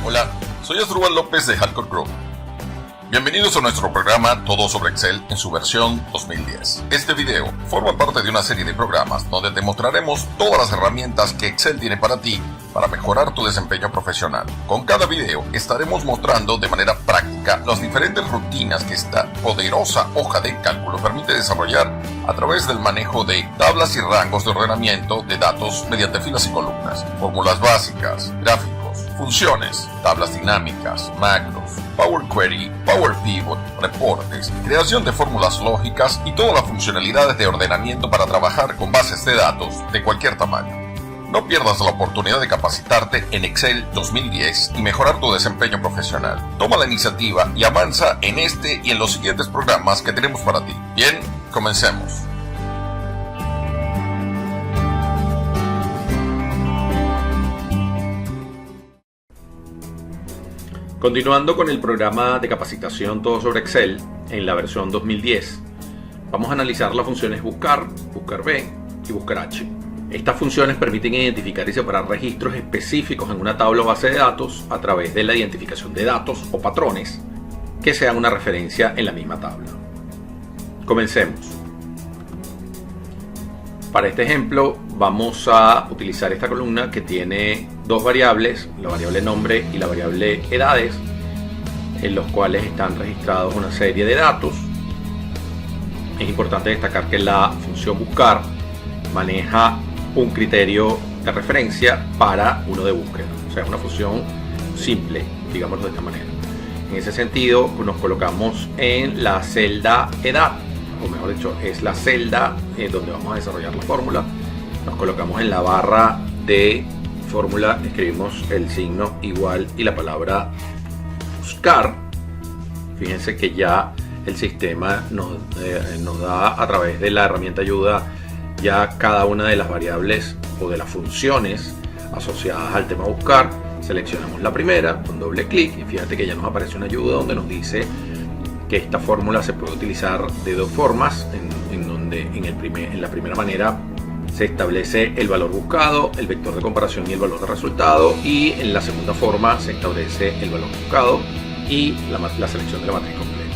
Hola, soy Asdrúbal López de Hardcore Group. Bienvenidos a nuestro programa Todo sobre Excel en su versión 2010. Este video forma parte de una serie de programas donde te mostraremos todas las herramientas que Excel tiene para ti para mejorar tu desempeño profesional. Con cada video estaremos mostrando de manera práctica las diferentes rutinas que esta poderosa hoja de cálculo permite desarrollar a través del manejo de tablas y rangos de ordenamiento de datos mediante filas y columnas, fórmulas básicas, gráficos, funciones, tablas dinámicas, macros, Power Query, Power Pivot, reportes, creación de fórmulas lógicas y todas las funcionalidades de ordenamiento para trabajar con bases de datos de cualquier tamaño. No pierdas la oportunidad de capacitarte en Excel 2010 y mejorar tu desempeño profesional. Toma la iniciativa y avanza en este y en los siguientes programas que tenemos para ti. Bien, comencemos. Continuando con el programa de capacitación Todo sobre Excel en la versión 2010, vamos a analizar las funciones buscar, buscar B y buscar H. Estas funciones permiten identificar y separar registros específicos en una tabla o base de datos a través de la identificación de datos o patrones que sean una referencia en la misma tabla. Comencemos. Para este ejemplo vamos a utilizar esta columna que tiene dos variables, la variable nombre y la variable edades, en los cuales están registrados una serie de datos. Es importante destacar que la función buscar maneja un criterio de referencia para uno de búsqueda, o sea, es una función simple, digámoslo de esta manera. En ese sentido, nos colocamos en la celda edad, o mejor dicho, es la celda donde vamos a desarrollar la fórmula. Nos colocamos en la barra de fórmula, escribimos el signo igual y la palabra buscar. Fíjense que ya el sistema nos da a través de la herramienta ayuda ya cada una de las variables o de las funciones asociadas al tema buscar. Seleccionamos la primera con doble clic y fíjate que ya nos aparece una ayuda donde nos dice que esta fórmula se puede utilizar de dos formas, en donde en la primera manera se establece el valor buscado, el vector de comparación y el valor de resultado, y en la segunda forma se establece el valor buscado y la selección de la matriz completa.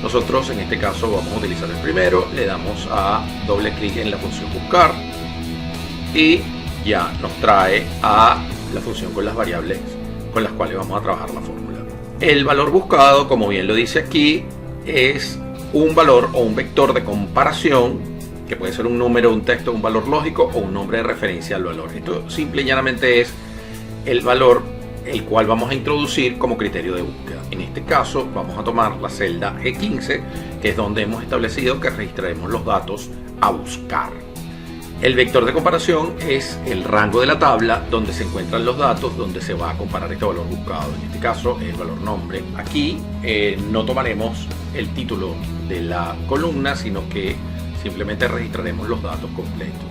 Nosotros en este caso vamos a utilizar el primero, le damos a doble clic en la función buscar y ya nos trae a la función con las variables con las cuales vamos a trabajar la fórmula. El valor buscado, como bien lo dice aquí, es un valor o un vector de comparación que puede ser un número, un texto, un valor lógico o un nombre de referencia al valor. Esto simple y llanamente es el valor el cual vamos a introducir como criterio de búsqueda. En este caso vamos a tomar la celda G15, que es donde hemos establecido que registraremos los datos a buscar. El vector de comparación es el rango de la tabla donde se encuentran los datos, donde se va a comparar este valor buscado. En este caso es el valor nombre. Aquí no tomaremos el título de la columna, sino que simplemente registraremos los datos completos.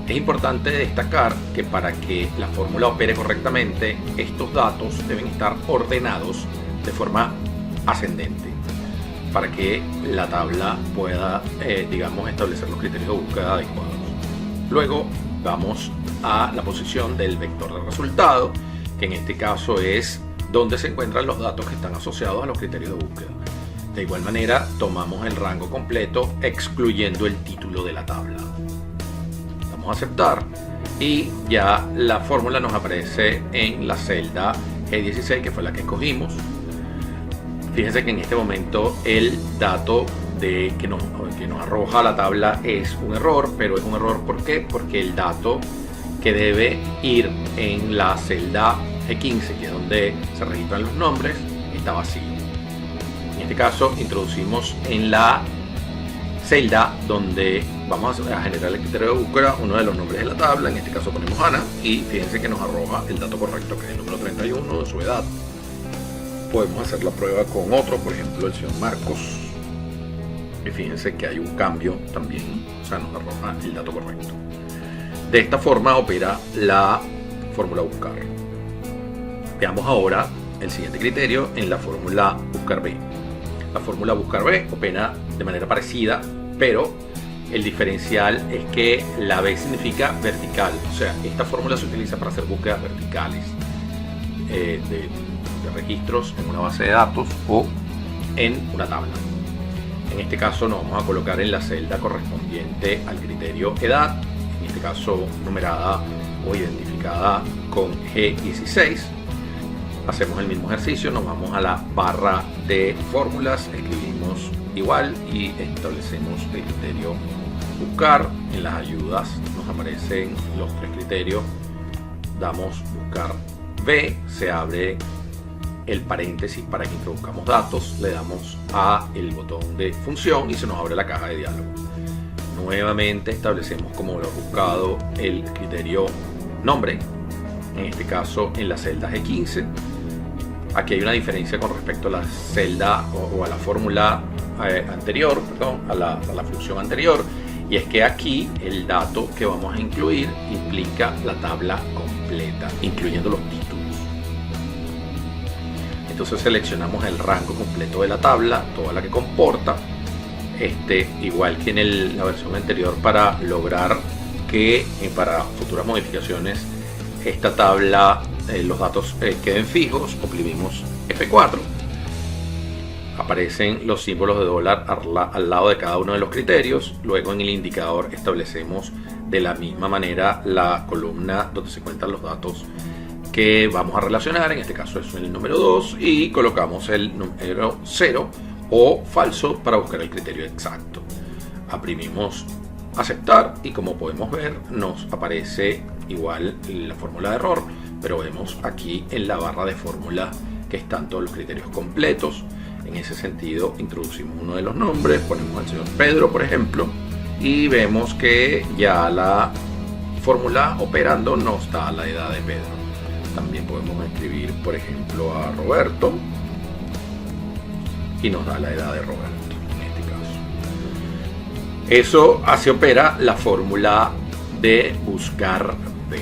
Es importante destacar que para que la fórmula opere correctamente, estos datos deben estar ordenados de forma ascendente para que la tabla pueda, establecer los criterios de búsqueda adecuados. Luego vamos a la posición del vector de resultado, que en este caso es donde se encuentran los datos que están asociados a los criterios de búsqueda. De igual manera, tomamos el rango completo, excluyendo el título de la tabla. Damos a aceptar y ya la fórmula nos aparece en la celda G16, que fue la que escogimos. Fíjense que en este momento el dato que nos arroja la tabla es un error, pero es un error ¿por qué? Porque el dato que debe ir en la celda G15, que es donde se registran los nombres, está vacío. En este caso introducimos en la celda donde vamos a generar el criterio de búsqueda uno de los nombres de la tabla, en este caso ponemos Ana, y fíjense que nos arroja el dato correcto, que es el número 31 de su edad. Podemos hacer la prueba con otro, por ejemplo el señor Marcos, y fíjense que hay un cambio también, o sea, nos arroja el dato correcto. De esta forma opera la fórmula buscar. Veamos ahora el siguiente criterio en la fórmula buscar B. La fórmula buscar B opera de manera parecida, pero el diferencial es que la B significa vertical, o sea, esta fórmula se utiliza para hacer búsquedas verticales. de registros en una base de datos o en una tabla. En este caso nos vamos a colocar en la celda correspondiente al criterio edad, en este caso numerada o identificada con G16. Hacemos el mismo ejercicio, nos vamos a la barra de fórmulas, escribimos igual y establecemos el criterio buscar. En las ayudas nos aparecen los tres criterios, damos buscar B, se abre el paréntesis para que introduzcamos datos, le damos a el botón de función y se nos abre la caja de diálogo. Nuevamente establecemos como lo buscado el criterio nombre, en este caso en la celda G15. Aquí hay una diferencia con respecto a la celda o a la fórmula anterior, perdón, a la función anterior, y es que aquí el dato que vamos a incluir implica la tabla completa, incluyendo los títulos. Entonces seleccionamos el rango completo de la tabla, toda la que comporta, igual que en la versión anterior, para lograr que para futuras modificaciones esta tabla, los datos queden fijos. Oprimimos F4. Aparecen los símbolos de dólar al lado de cada uno de los criterios. Luego en el indicador establecemos de la misma manera la columna donde se cuentan los datos que vamos a relacionar. En este caso es el número 2 y colocamos el número 0 o falso para buscar el criterio exacto. Oprimimos aceptar y como podemos ver nos aparece igual la fórmula de error, pero vemos aquí en la barra de fórmula que están todos los criterios completos. En ese sentido introducimos uno de los nombres, ponemos al señor Pedro por ejemplo y vemos que ya la fórmula operando nos da la edad de Pedro. También podemos escribir por ejemplo a Roberto y nos da la edad de Roberto en este caso. Eso así opera la fórmula de buscar B.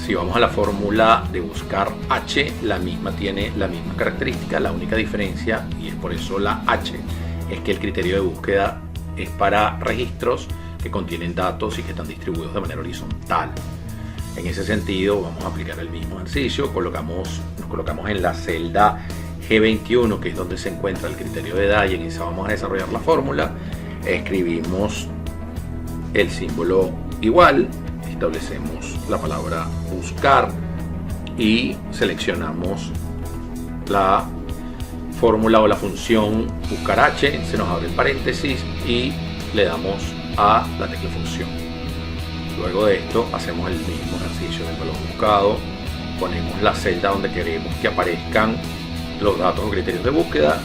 Si vamos a la fórmula de buscar H, la misma tiene la misma característica. La única diferencia, y es por eso la H, es que el criterio de búsqueda es para registros que contienen datos y que están distribuidos de manera horizontal. En ese sentido vamos a aplicar el mismo ejercicio. Nos colocamos en la celda G21, que es donde se encuentra el criterio de edad, y en esa vamos a desarrollar la fórmula. Escribimos el símbolo igual, establecemos la palabra buscar y seleccionamos la fórmula o la función buscar H, se nos abre el paréntesis y le damos a la tecla función. Luego de esto hacemos el mismo ejercicio del valor buscado, ponemos la celda donde queremos que aparezcan los datos o criterios de búsqueda,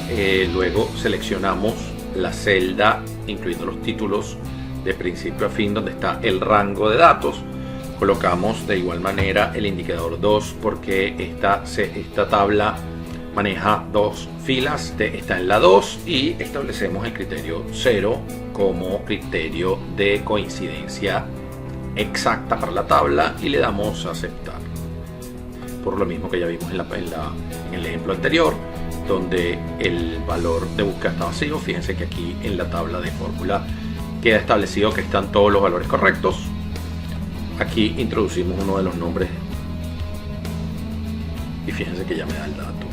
luego seleccionamos la celda incluyendo los títulos de principio a fin donde está el rango de datos, colocamos de igual manera el indicador 2 porque esta tabla maneja dos filas, está en la 2 y establecemos el criterio 0 como criterio de coincidencia exacta para la tabla y le damos a aceptar. Por lo mismo que ya vimos en el ejemplo anterior, donde el valor de búsqueda está vacío, fíjense que aquí en la tabla de fórmula queda establecido que están todos los valores correctos. Aquí introducimos uno de los nombres y fíjense que ya me da el dato.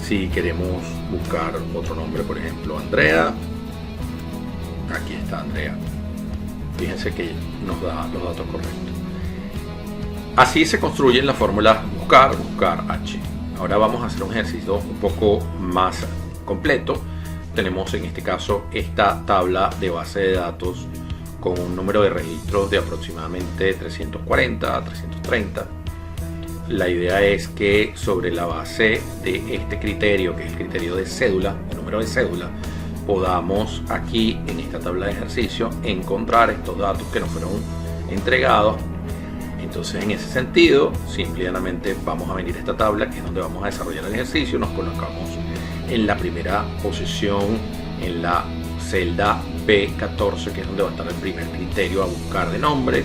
Si queremos buscar otro nombre, por ejemplo Andrea, aquí está Andrea, fíjense que nos da los datos correctos. Así se construyen las fórmulas buscar H. Ahora vamos a hacer un ejercicio un poco más completo. Tenemos en este caso esta tabla de base de datos con un número de registros de aproximadamente 340 a 330. La idea es que sobre la base de este criterio, que es el criterio de cédula, el número de cédula, podamos aquí en esta tabla de ejercicio encontrar estos datos que nos fueron entregados. Entonces en ese sentido, simplemente vamos a venir a esta tabla, que es donde vamos a desarrollar el ejercicio, nos colocamos en la primera posición, en la celda B14, que es donde va a estar el primer criterio a buscar de nombre.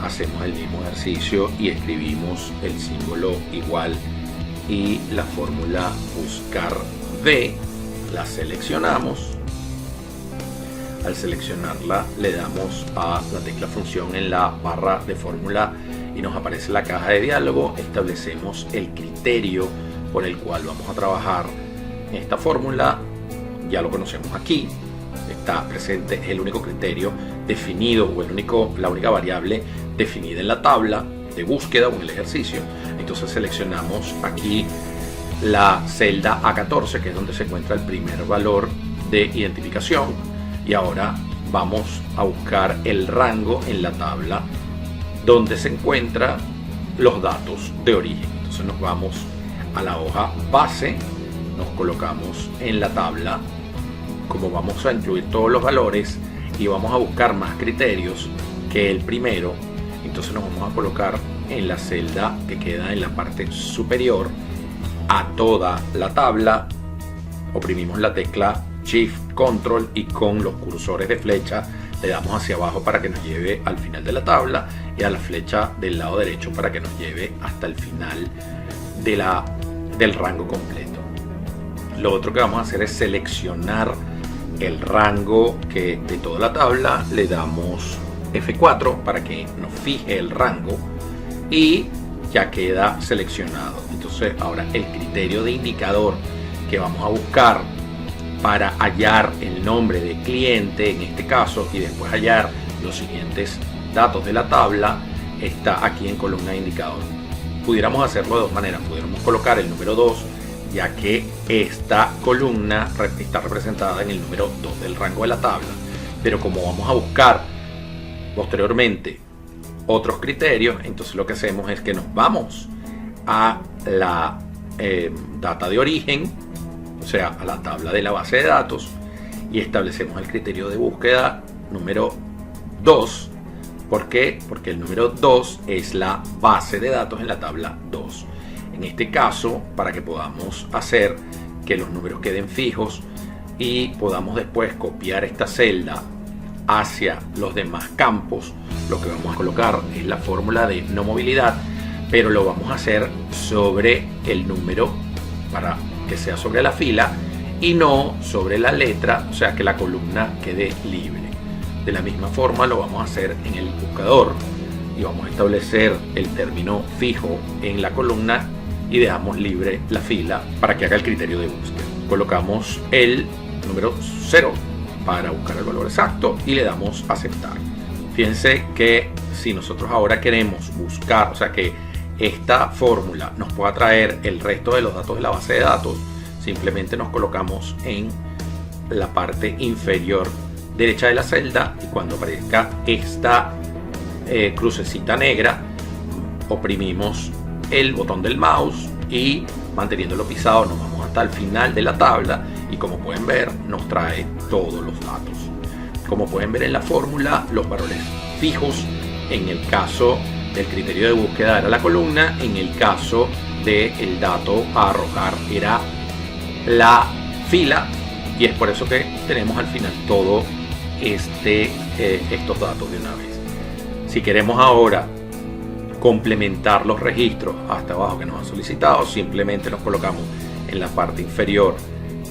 Hacemos el mismo ejercicio y escribimos el símbolo igual y la fórmula buscar B, la seleccionamos. Al seleccionarla le damos a la tecla función en la barra de fórmula y nos aparece la caja de diálogo, establecemos el criterio por el cual vamos a trabajar esta fórmula. Ya lo conocemos aquí, está presente, es el único criterio definido o la única variable definida en la tabla de búsqueda o en el ejercicio. Entonces seleccionamos aquí la celda A14, que es donde se encuentra el primer valor de identificación, y ahora vamos a buscar el rango en la tabla donde se encuentran los datos de origen. Entonces nos vamos a la hoja base, nos colocamos en la tabla, como vamos a incluir todos los valores y vamos a buscar más criterios que el primero, entonces nos vamos a colocar en la celda que queda en la parte superior a toda la tabla, oprimimos la tecla Shift Control y con los cursores de flecha le damos hacia abajo para que nos lleve al final de la tabla y a la flecha del lado derecho para que nos lleve hasta el final del rango completo. Lo otro que vamos a hacer es seleccionar el rango de toda la tabla, le damos F4 para que nos fije el rango y ya queda seleccionado. Entonces ahora el criterio de indicador que vamos a buscar para hallar el nombre de cliente en este caso y después hallar los siguientes datos de la tabla está aquí en columna de indicador. Pudiéramos hacerlo de dos maneras, pudiéramos colocar el número 2, ya que esta columna está representada en el número 2 del rango de la tabla, pero como vamos a buscar posteriormente otros criterios, entonces lo que hacemos es que nos vamos a la data de origen, o sea, a la tabla de la base de datos, y establecemos el criterio de búsqueda número 2. ¿Por qué? Porque el número 2 es la base de datos en la tabla 2. En este caso, para que podamos hacer que los números queden fijos y podamos después copiar esta celda hacia los demás campos, lo que vamos a colocar es la fórmula de no movilidad, pero lo vamos a hacer sobre el número para que sea sobre la fila y no sobre la letra, o sea que la columna quede libre. De la misma forma lo vamos a hacer en el buscador y vamos a establecer el término fijo en la columna y dejamos libre la fila para que haga el criterio de búsqueda. Colocamos el número 0 para buscar el valor exacto y le damos aceptar. Fíjense que si nosotros ahora queremos buscar, o sea que esta fórmula nos pueda traer el resto de los datos de la base de datos, simplemente nos colocamos en la parte inferior derecha de la celda y cuando aparezca esta crucecita negra oprimimos el botón del mouse y manteniéndolo pisado nos vamos hasta el final de la tabla y como pueden ver nos trae todos los datos. Como pueden ver en la fórmula, los valores fijos en el caso del criterio de búsqueda era la columna, en el caso del dato a arrojar era la fila y es por eso que tenemos al final todo estos datos de una vez. Si queremos ahora complementar los registros hasta abajo que nos han solicitado, simplemente nos colocamos en la parte inferior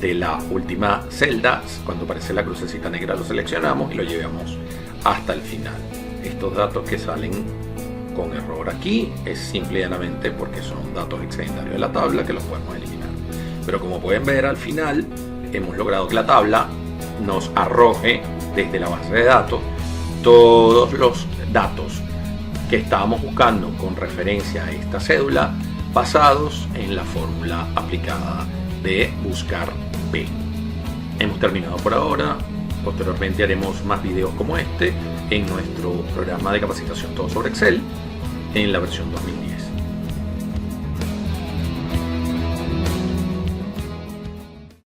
de la última celda, cuando aparece la crucecita negra lo seleccionamos y lo llevamos hasta el final. Estos datos que salen con error aquí es simple y llanamente porque son datos excedentarios de la tabla que los podemos eliminar. Pero como pueden ver al final hemos logrado que la tabla nos arroje desde la base de datos todos los datos que estábamos buscando con referencia a esta cédula basados en la fórmula aplicada de buscar B. Hemos terminado por ahora. Posteriormente haremos más videos como este en nuestro programa de capacitación Todo sobre Excel en la versión 2010.